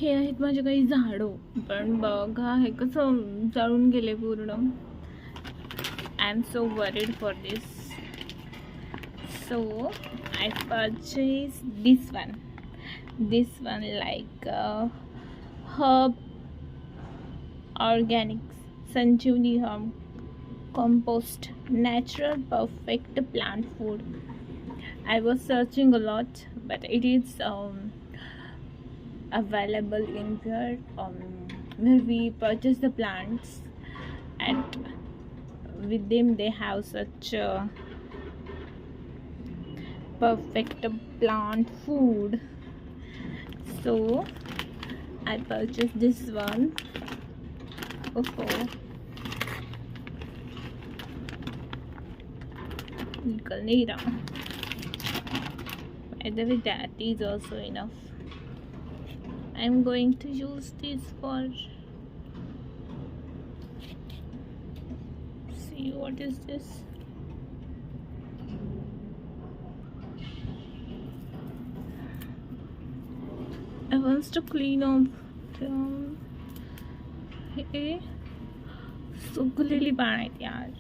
हे आहेत माझे काही झाडं, पण बघा हे कसं जळून गेले पूर्ण. I am so worried for this. So I purchased this one like herb organics Sanjivani herb compost, natural perfect plant food. I was searching a lot, but it is available in where we purchase the plants, and with them they have such perfect plant food. So I purchased this one. निकल नहीं रहा. By the way, that is also enough. I'm going to use this for, see what is this. I want to clean up हे सुकलेली पान आहेत यार.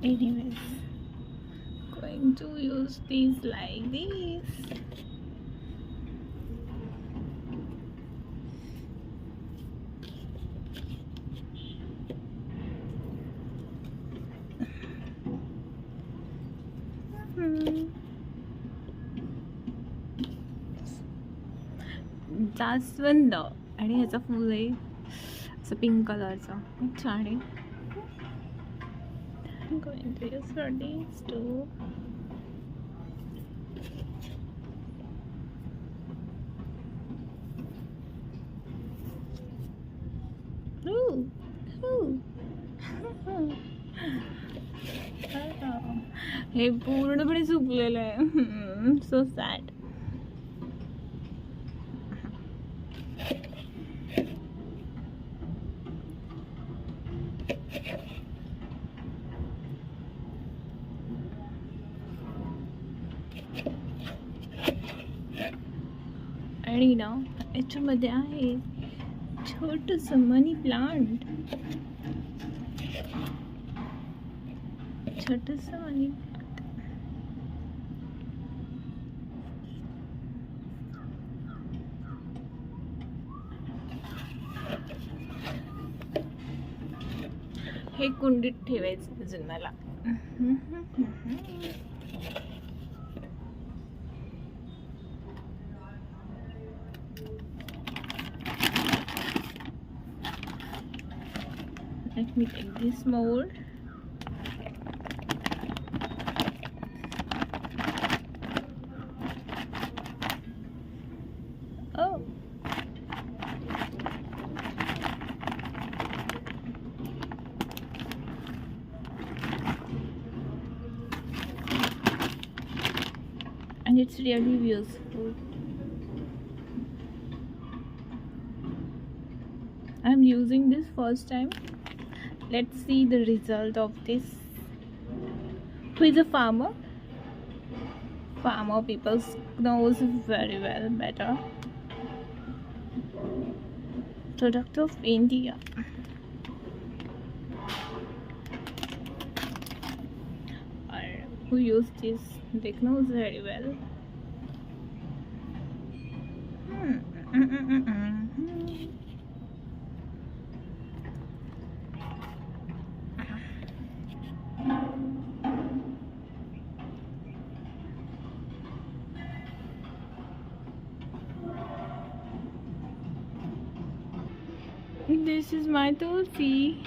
Anyways, going to use these like this. जास्वंद आणि ह्याचा फूल आहे असं पिंक कलरचा, खूप छान आहे. I'm going to use for these two. हे पूर्णपणे सुकलेलं आहे. So sad. आणि ना याच्यामध्ये आहे छोटंसं मनी प्लांट. छोटंसं मनी प्लांट. हे कुंडीत ठेवायचं अजून मला. Let me take this mold. Oh. And it's really useful. I'm using this first time. Let's see the result of this. Who is a farmer? Farmer people knows very well better. Product of India. Or who use this? They knows very well. This is my tulsi.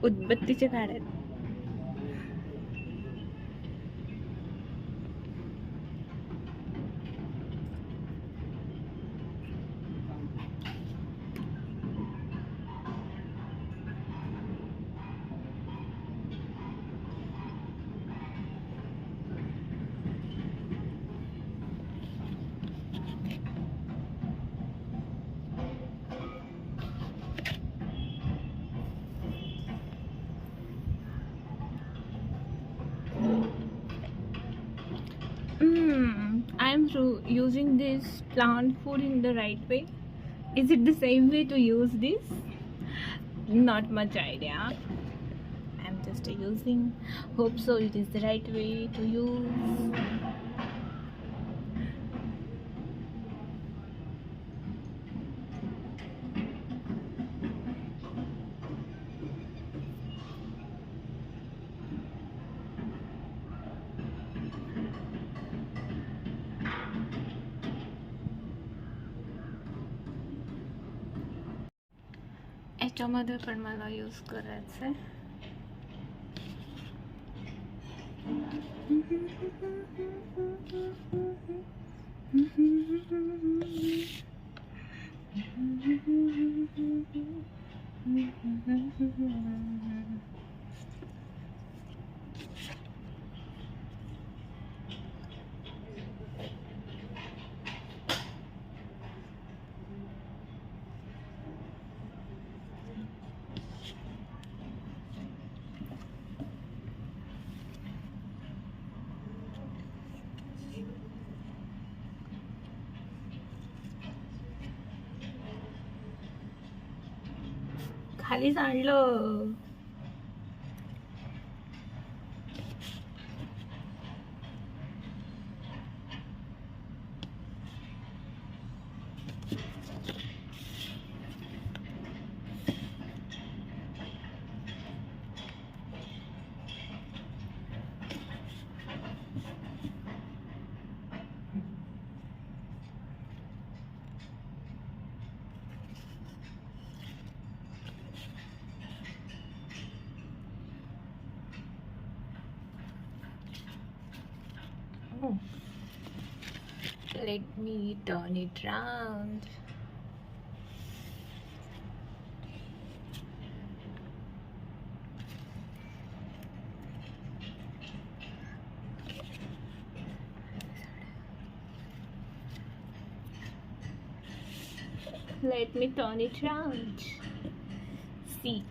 उदबत्तीचे काड्या आहेत. I am using this plant food in the right way. Is it the same way to use this? Not much idea. I'm just using. Hope so. It is the right way to use. याच्यामध्ये पण मला use करायचं आहे. खाली सांडलं. Oh. Let me turn it round. Let me turn it round. See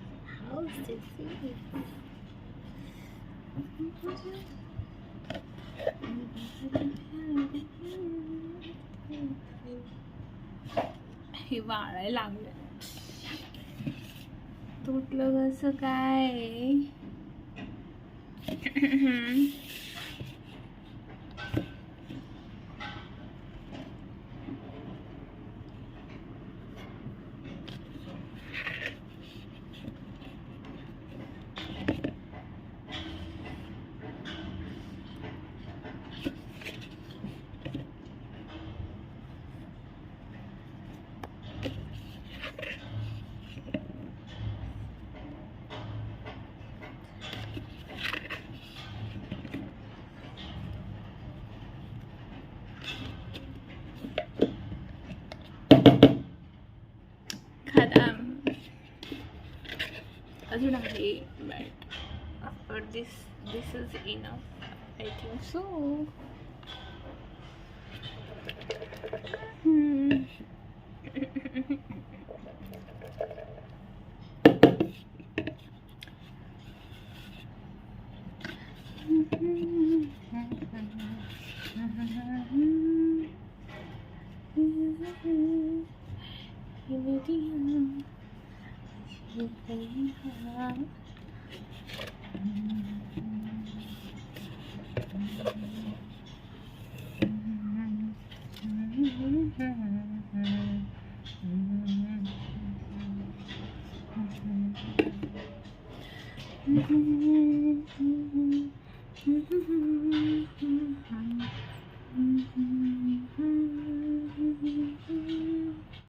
how this is. हे वाळायला लागलं. तुटलं कसं काय? अजून आहे, but after this is enough, I think so.